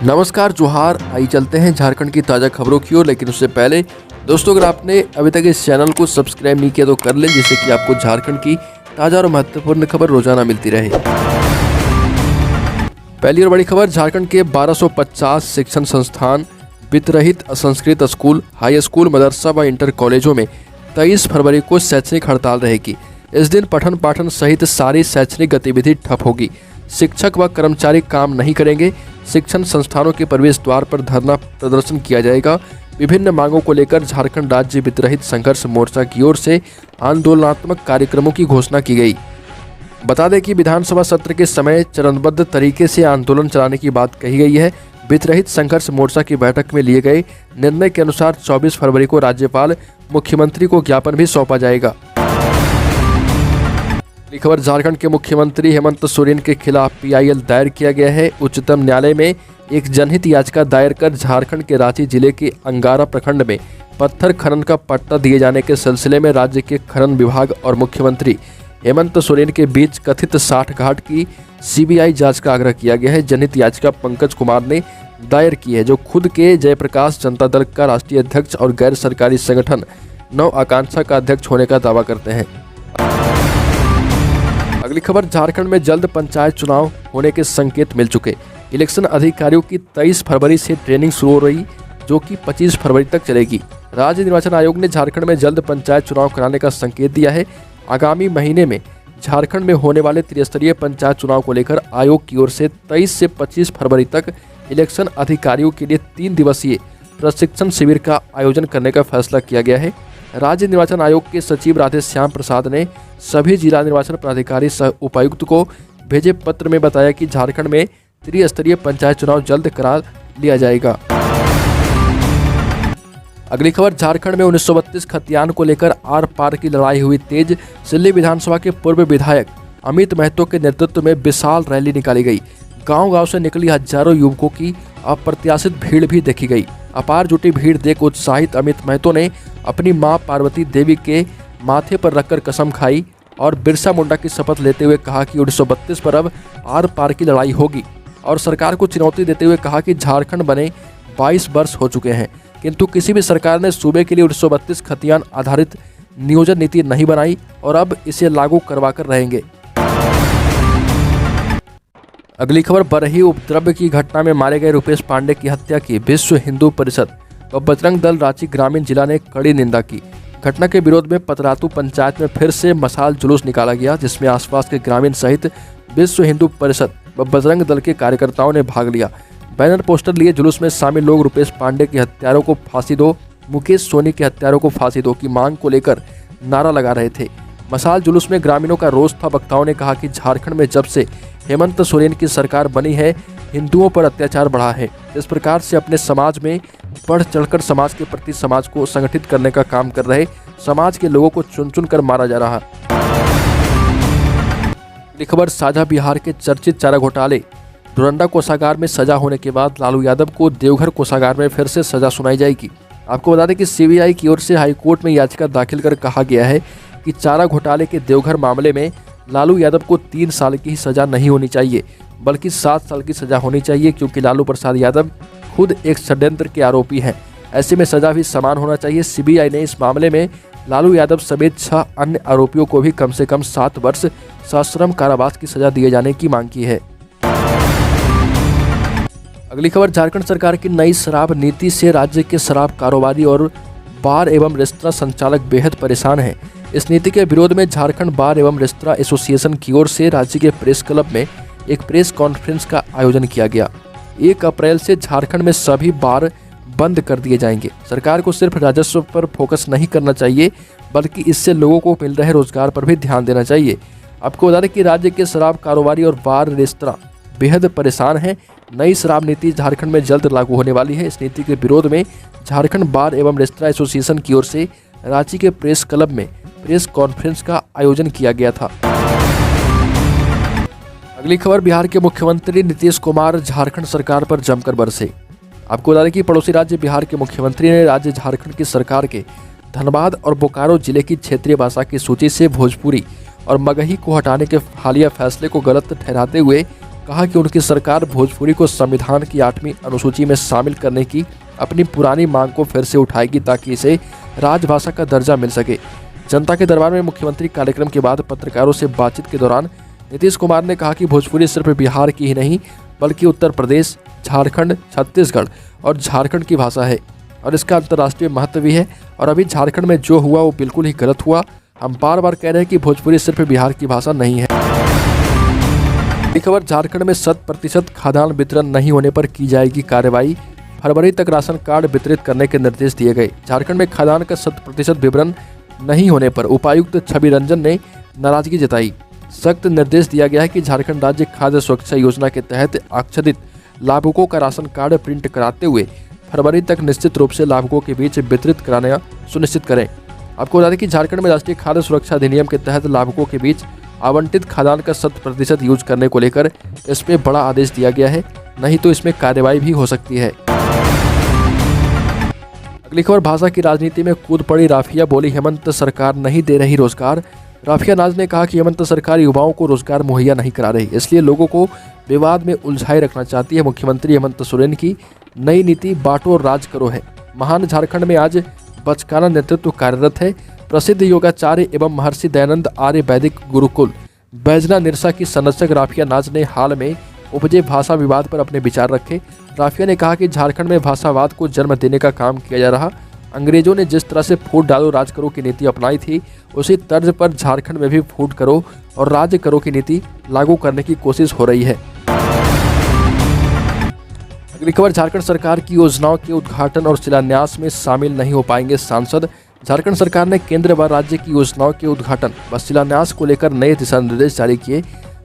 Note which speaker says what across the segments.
Speaker 1: नमस्कार जोहार। आई चलते हैं झारखंड की ताज़ा खबरों की ओर, लेकिन उससे पहले दोस्तों अगर आपने अभी तक इस चैनल को सब्सक्राइब नहीं किया तो कर लें, जिससे कि आपको झारखंड की ताज़ा और महत्वपूर्ण खबर रोजाना मिलती रहे। पहली और बड़ी खबर, झारखंड के 1250 शिक्षण संस्थान, वित्त-रहित असंस्कृत स्कूल, हाई स्कूल, मदरसा व इंटर कॉलेजों में 23 फरवरी को शैक्षणिक हड़ताल रहेगी। इस दिन पठन पाठन सहित सारी शैक्षणिक गतिविधि ठप होगी। शिक्षक व कर्मचारी काम नहीं करेंगे। शिक्षण संस्थानों के प्रवेश द्वार पर धरना प्रदर्शन किया जाएगा। विभिन्न मांगों को लेकर झारखंड राज्य वित्त-रहित संघर्ष मोर्चा की ओर से आंदोलनात्मक कार्यक्रमों की घोषणा की गई। बता दें कि विधानसभा सत्र के समय चरणबद्ध तरीके से आंदोलन चलाने की बात कही गई है। वित्त-रहित संघर्ष मोर्चा की बैठक में लिए गए निर्णय के अनुसार 24 फरवरी को राज्यपाल मुख्यमंत्री को ज्ञापन भी सौंपा जाएगा। खबर, झारखंड के मुख्यमंत्री हेमंत सोरेन के खिलाफ PIL दायर किया गया है। उच्चतम न्यायालय में एक जनहित याचिका दायर कर झारखंड के रांची जिले के अंगारा प्रखंड में पत्थर खनन का पट्टा दिए जाने के सिलसिले में राज्य के खनन विभाग और मुख्यमंत्री हेमंत सोरेन के बीच कथित साठगांठ की CBI जांच का आग्रह किया गया है। जनहित याचिका पंकज कुमार ने दायर की है, जो खुद के जयप्रकाश जनता दल का राष्ट्रीय अध्यक्ष और गैर सरकारी संगठन नव आकांक्षा का अध्यक्ष होने का दावा करते हैं। अगली खबर, झारखंड में जल्द पंचायत चुनाव होने के संकेत मिल चुके। इलेक्शन अधिकारियों की 23 फरवरी से ट्रेनिंग शुरू हो रही, जो कि 25 फरवरी तक चलेगी। राज्य निर्वाचन आयोग ने झारखंड में जल्द पंचायत चुनाव कराने का संकेत दिया है। आगामी महीने में झारखंड में होने वाले त्रिस्तरीय पंचायत चुनाव को लेकर आयोग की ओर से 23 से 25 फरवरी तक इलेक्शन अधिकारियों के लिए 3 दिवसीय प्रशिक्षण शिविर का आयोजन करने का फैसला किया गया है। राज्य निर्वाचन आयोग के सचिव राधेश्याम प्रसाद ने सभी जिला निर्वाचन पदाधिकारी सह उपायुक्त को भेजे पत्र में बताया कि झारखंड में त्रिस्तरीय पंचायत चुनाव जल्द करा लिया जाएगा। अगली खबर, झारखंड में 1932 खतियान को लेकर आर पार की लड़ाई हुई तेज। सिल्ली विधानसभा के पूर्व विधायक अमित महतो के नेतृत्व में विशाल रैली निकाली गई। गांव-गांव से निकली हजारों युवकों की अप्रत्याशित भीड़ भी देखी गई। अपार जुटी भीड़ देख उत्साहित अमित महतो ने अपनी मां पार्वती देवी के माथे पर रखकर कसम खाई और बिरसा मुंडा की शपथ लेते हुए कहा कि 1932 पर अब आर पार की लड़ाई होगी, और सरकार को चुनौती देते हुए कहा कि झारखंड बने 22 वर्ष हो चुके हैं, किंतु किसी भी सरकार ने सूबे के लिए 1932 खतियान आधारित नियोजन नीति नहीं बनाई और अब इसे लागू करवाकर रहेंगे। अगली खबर, बरही उपद्रव की घटना में मारे गए रुपेश पांडे की हत्या की विश्व हिंदू परिषद व बजरंग दल रांची ग्रामीण जिला ने कड़ी निंदा की। घटना के विरोध में पतरातू पंचायत में फिर से मशाल जुलूस निकाला गया, जिसमें आसपास के ग्रामीण सहित विश्व हिंदू परिषद व बजरंग दल के कार्यकर्ताओं ने भाग लिया। बैनर पोस्टर लिए जुलूस में शामिल लोग रुपेश पांडे के हत्यारों को फांसी दो, मुकेश सोनी के हत्यारों को फांसी दो की मांग को लेकर नारा लगा रहे थे। मशाल जुलूस में ग्रामीणों का रोष था। वक्ताओं ने कहा कि झारखंड में जब से हेमंत सोरेन की सरकार बनी है, हिंदुओं पर अत्याचार बढ़ा है। इस प्रकार से अपने समाज में बढ़ चढ़कर समाज के प्रति समाज को संगठित करने का काम कर रहे समाज के लोगों को चुन चुन कर मारा जा रहा। खबर, साझा बिहार के चर्चित चारा घोटाले। डोरंडा कोषागार में सजा होने के बाद लालू यादव को देवघर कोषागार में फिर से सजा सुनाई जाएगी। आपको बता दें कि CBI की ओर से हाईकोर्ट में याचिका दाखिल कर कहा गया है कि चारा घोटाले के देवघर मामले में लालू यादव को 3 साल की ही सजा नहीं होनी चाहिए, बल्कि 7 साल की सजा होनी चाहिए, क्योंकि लालू प्रसाद यादव खुद एक षड्यंत्र के आरोपी हैं। ऐसे में सजा भी समान होना चाहिए। CBI ने इस मामले में लालू यादव समेत 6 अन्य आरोपियों को भी कम से कम 7 वर्ष सश्रम कारावास की सजा दिए जाने की मांग की है। अगली खबर, झारखंड सरकार की नई शराब नीति से राज्य के शराब कारोबारी और बार एवं रेस्तरां संचालक बेहद परेशान हैं। इस नीति के विरोध में झारखंड बार एवं रेस्तरां एसोसिएशन की ओर से राज्य के प्रेस क्लब में एक प्रेस कॉन्फ्रेंस का आयोजन किया गया। 1 अप्रैल से झारखंड में सभी बार बंद कर दिए जाएंगे। सरकार को सिर्फ राजस्व पर फोकस नहीं करना चाहिए, बल्कि इससे लोगों को मिल रहे रोजगार पर भी ध्यान देना चाहिए। आपको बता दें कि राज्य के शराब कारोबारी और बार रेस्तरां बेहद परेशान हैं। नई शराब नीति झारखंड में जल्द लागू होने वाली है। इस नीति के विरोध में झारखंड बार एवं रेस्तरां एसोसिएशन की ओर से रांची के प्रेस क्लब में प्रेस कॉन्फ्रेंस का आयोजन किया गया था। अगली खबर, बिहार के मुख्यमंत्री नीतीश कुमार झारखंड सरकार पर जमकर बरसे। आपको बता दें कि पड़ोसी राज्य बिहार के मुख्यमंत्री ने राज्य झारखंड की सरकार के धनबाद और बोकारो जिले की क्षेत्रीय भाषा की सूची से भोजपुरी और मगही को हटाने के हालिया फैसले को गलत ठहराते हुए कहा कि उनकी सरकार भोजपुरी को संविधान की 8वीं अनुसूची में शामिल करने की अपनी पुरानी मांग को फिर से उठाएगी ताकि इसे राजभाषा का दर्जा मिल सके। जनता के दरबार में मुख्यमंत्री कार्यक्रम के बाद पत्रकारों से बातचीत के दौरान नीतीश कुमार ने कहा कि भोजपुरी सिर्फ बिहार की ही नहीं बल्कि उत्तर प्रदेश, झारखंड, छत्तीसगढ़ और झारखंड की भाषा है और इसका अंतर्राष्ट्रीय महत्व भी है। और अभी झारखंड में जो हुआ वो बिल्कुल ही गलत हुआ। हम बार बार कह रहे हैं कि भोजपुरी सिर्फ बिहार की भाषा नहीं है। खबर, झारखंड में 100% खाद्यान्न वितरण नहीं होने पर की जाएगी कार्रवाई। फरवरी तक राशन कार्ड वितरित करने के निर्देश दिए गए। झारखंड में खाद्यान्न का 100% वितरण नहीं होने पर उपायुक्त छवि रंजन ने नाराजगी जताई। सख्त निर्देश दिया गया है कि झारखंड राज्य खाद्य सुरक्षा योजना के तहत आच्छादित लाभुकों का राशन कार्ड प्रिंट कराते हुए फरवरी तक निश्चित रूप से लाभुकों के बीच वितरित कराना सुनिश्चित करें। आपको बता दें कि झारखंड में राष्ट्रीय खाद्य सुरक्षा अधिनियम के तहत लाभुकों के बीच आवंटित खाद्यान्न का 100% यूज करने को लेकर इस पे बड़ा आदेश दिया गया है, नहीं तो इसमें कार्रवाई भी हो सकती है। अगली खबर, भाषा की राजनीति में कूद पड़ी राफिया, बोली हेमंत सरकार नहीं दे रही रोजगार। राफिया नाज ने कहा कि हेमंत सरकार युवाओं को रोजगार मुहैया नहीं करा रही, इसलिए लोगों को विवाद में उलझाए रखना चाहती है। मुख्यमंत्री हेमंत सोरेन की नई नीति बांटो और राज करो है। महान झारखंड में आज बचकाना नेतृत्व कार्यरत है। प्रसिद्ध योगाचार्य एवं महर्षि दयानंद आर्य वैदिक गुरुकुल बैजना निरसा की संरक्षक राफिया नाज ने हाल में उपजे भाषा विवाद पर अपने विचार रखे। राफिया ने कहा कि झारखंड में भाषावाद को जन्म देने का काम किया जा रहा। अंग्रेजों ने जिस तरह से फूट डालो राज करो की नीति अपनाई थी, उसी तर्ज पर झारखंड में भी फूट करो और राज करो की नीति लागू करने की कोशिश हो रही है। अगली खबर, झारखंड सरकार की योजनाओं के उद्घाटन और शिलान्यास में शामिल नहीं हो पाएंगे सांसद। झारखंड सरकार ने केंद्र व राज्य की योजनाओं के उद्घाटन व शिलान्यास को लेकर नए दिशा निर्देश जारी किए।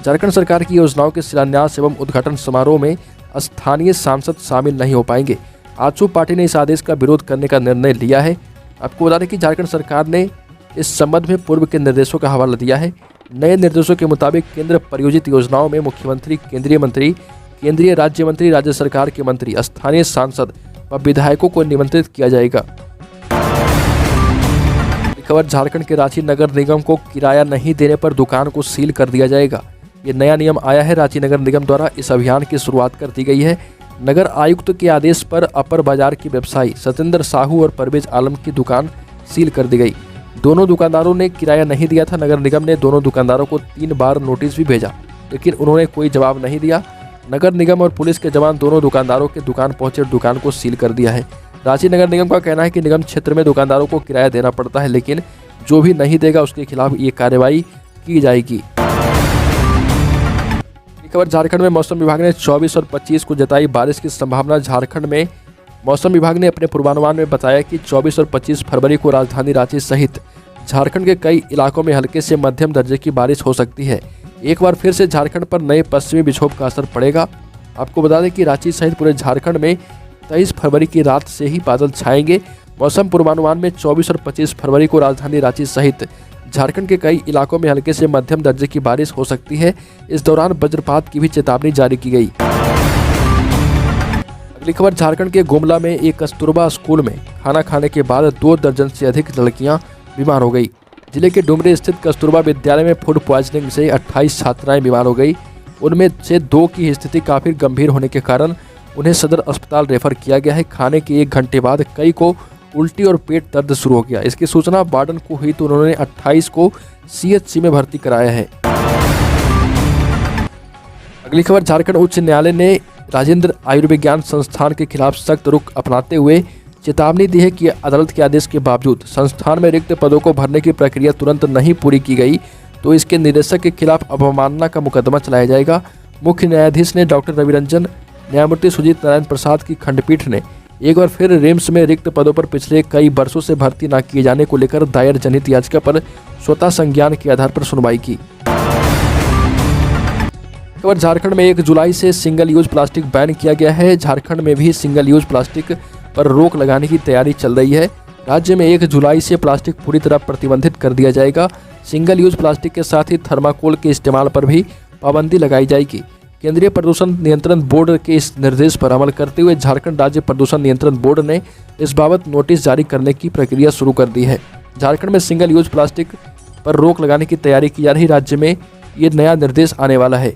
Speaker 1: झारखंड सरकार की योजनाओं के शिलान्यास एवं उद्घाटन समारोह में स्थानीय सांसद शामिल नहीं हो पाएंगे। आजसू पार्टी ने इस आदेश का विरोध करने का निर्णय लिया है। आपको बता दें कि झारखंड सरकार ने इस संबंध में पूर्व के निर्देशों का हवाला दिया है। नए निर्देशों के मुताबिक केंद्र प्रायोजित योजनाओं में मुख्यमंत्री, केंद्रीय मंत्री, केंद्रीय राज्य मंत्री, राज्य सरकार के मंत्री, स्थानीय सांसद व विधायकों को निमंत्रित किया जाएगा। खबर, झारखंड के रांची नगर निगम को किराया नहीं देने पर दुकान को सील कर दिया जाएगा। ये नया नियम आया है। रांची नगर निगम द्वारा इस अभियान की शुरुआत कर दी गई है। नगर आयुक्त के आदेश पर अपर बाजार के व्यवसायी सतेंद्र साहू और परवेज आलम की दुकान सील कर दी गई। दोनों दुकानदारों ने किराया नहीं दिया था। नगर निगम ने दोनों दुकानदारों को 3 बार नोटिस भी भेजा, लेकिन उन्होंने कोई जवाब नहीं दिया। नगर निगम और पुलिस के जवान दोनों दुकानदारों के दुकान पहुंचे और दुकान को सील कर दिया है। रांची नगर निगम का कहना है कि निगम क्षेत्र में दुकानदारों को किराया देना पड़ता है, लेकिन जो भी नहीं देगा उसके खिलाफ ये कार्रवाई की जाएगी। खबर, झारखंड में मौसम विभाग ने 24 और 25 को जताई बारिश की संभावना। झारखंड में मौसम विभाग ने अपने पूर्वानुमान में बताया कि 24 और 25 फरवरी को राजधानी रांची सहित झारखंड के कई इलाकों में हल्के से मध्यम दर्जे की बारिश हो सकती है। एक बार फिर से झारखंड पर नए पश्चिमी विक्षोभ का असर पड़ेगा। आपको बता दें कि रांची सहित पूरे झारखंड में 23 फरवरी की रात से ही बादल छाएंगे। मौसम पूर्वानुमान में 24 और 25 फरवरी को राजधानी रांची सहित झारखंड के कई इलाकों में हल्के से मध्यम दर्जे की बारिश हो सकती है। इस दौरान वज्रपात की भी चेतावनी जारी की गई। अगली खबर, झारखंड के गुमला में एक कस्तूरबा स्कूल में खाना खाने के बाद 2 दर्जन से अधिक लड़कियां बीमार हो गई। जिले के डुमरी स्थित कस्तूरबा विद्यालय में फूड पॉइजनिंग से 28 छात्राएं बीमार हो गई। उनमें से 2 की स्थिति काफी गंभीर होने के कारण उन्हें सदर अस्पताल रेफर किया गया है। खाने के 1 घंटे बाद कई को उल्टी और पेट दर्द शुरू हो गया। इसकी सूचना वार्डन को हुई तो उन्होंने 28 को CHC में भर्ती कराया है। अगली खबर, झारखंड उच्च न्यायालय ने राजेंद्र आयुर्विज्ञान संस्थान के खिलाफ सख्त रुख अपनाते हुए चेतावनी दी है कि अदालत के आदेश के बावजूद संस्थान में रिक्त पदों को भरने की प्रक्रिया तुरंत नहीं पूरी की गई तो इसके निदेशक के खिलाफ अवमानना का मुकदमा चलाया जाएगा। मुख्य न्यायाधीश ने डॉक्टर रवि रंजन, न्यायमूर्ति सुजीत नारायण प्रसाद की खंडपीठ ने एक बार फिर रिम्स में रिक्त पदों पर पिछले कई वर्षों से भर्ती न किए जाने को लेकर दायर जनहित याचिका पर स्वतः संज्ञान के आधार पर सुनवाई की। खबर, झारखंड में 1 जुलाई से सिंगल यूज प्लास्टिक बैन किया गया है। झारखंड में भी सिंगल यूज प्लास्टिक पर रोक लगाने की तैयारी चल रही है। राज्य में 1 जुलाई से प्लास्टिक पूरी तरह प्रतिबंधित कर दिया जाएगा। सिंगल यूज प्लास्टिक के साथ ही थर्माकोल के इस्तेमाल पर भी पाबंदी लगाई जाएगी। केंद्रीय प्रदूषण नियंत्रण बोर्ड के इस निर्देश पर अमल करते हुए झारखंड राज्य प्रदूषण नियंत्रण बोर्ड ने इस बाबत नोटिस जारी करने की प्रक्रिया शुरू कर दी है। झारखंड में सिंगल यूज प्लास्टिक पर रोक लगाने की तैयारी की जा रही। राज्य में ये नया निर्देश आने वाला है।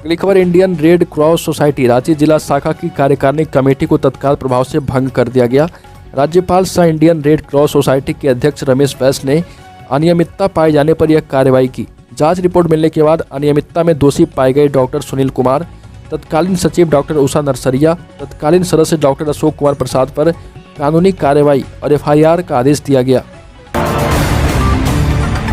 Speaker 1: अगली खबर, Indian red cross society Ranchi जिला शाखा की कार्यकारिणी कमेटी को तत्काल प्रभाव से भंग कर दिया गया। राज्यपाल सह इंडियन रेड क्रॉस सोसाइटी के अध्यक्ष रमेश बैस ने अनियमितता पाए जाने पर यह कार्रवाई की। जांच रिपोर्ट मिलने के बाद अनियमितता में दोषी पाए गए डॉक्टर सुनील कुमार, तत्कालीन सचिव डॉक्टर उषा नरसरिया, तत्कालीन सदस्य डॉक्टर अशोक कुमार प्रसाद पर कानूनी कार्रवाई और FIR का आदेश दिया गया।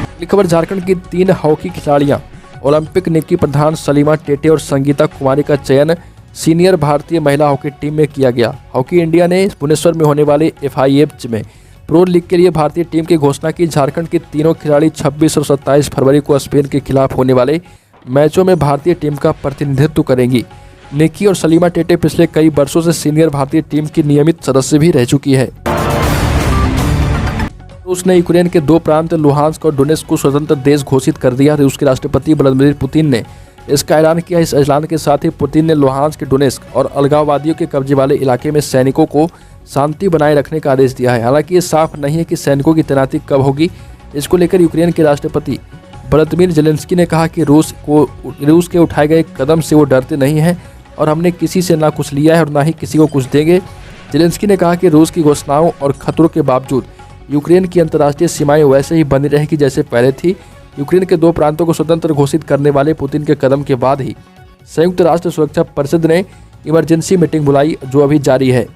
Speaker 1: अगली खबर, झारखंड की 3 हॉकी खिलाड़ियां ओलंपिक निकी प्रधान, सलीमा टेटे और संगीता कुमारी का चयन सीनियर भारतीय महिला हॉकी टीम में किया गया। हॉकी इंडिया ने भुवनेश्वर में होने वाले FIH में प्रो लीग के लिए भारतीय टीम की घोषणा की। झारखंड की तीनों खिलाड़ी 26 और 27 फरवरी को स्पेन के खिलाफ होने वाले मैचों में भारतीय टीम का प्रतिनिधित्व करेंगी। निकी और सलीमा टेटे पिछले कई वर्षों से सीनियर भारतीय टीम की नियमित सदस्य भी रह चुकी है। रूस ने यूक्रेन के 2 प्रांत लुहांस्क और डोनेट्स्क को स्वतंत्र देश घोषित कर दिया। रूस के राष्ट्रपति व्लादिमीर पुतिन ने इसका ऐलान किया। इस ऐलान के साथ ही पुतिन ने लुहांस्क, डोनेट्स्क और अलगाववादियों के कब्जे वाले इलाके में सैनिकों को शांति बनाए रखने का आदेश दिया है। हालांकि ये साफ नहीं है कि सैनिकों की तैनाती कब होगी। इसको लेकर यूक्रेन के राष्ट्रपति व्लादिमीर ज़ेलेंस्की ने कहा कि रूस के उठाए गए कदम से वो डरते नहीं हैं और हमने किसी से ना कुछ लिया है और ना ही किसी को कुछ देंगे। ज़ेलेंस्की ने कहा कि रूस की घोषणाओं और खतरों के बावजूद यूक्रेन की अंतर्राष्ट्रीय सीमाएं वैसे ही बनी रहेगी जैसे पहले थी। यूक्रेन के 2 प्रांतों को स्वतंत्र घोषित करने वाले पुतिन के कदम के बाद ही संयुक्त राष्ट्र सुरक्षा परिषद ने इमरजेंसी मीटिंग बुलाई, जो अभी जारी है।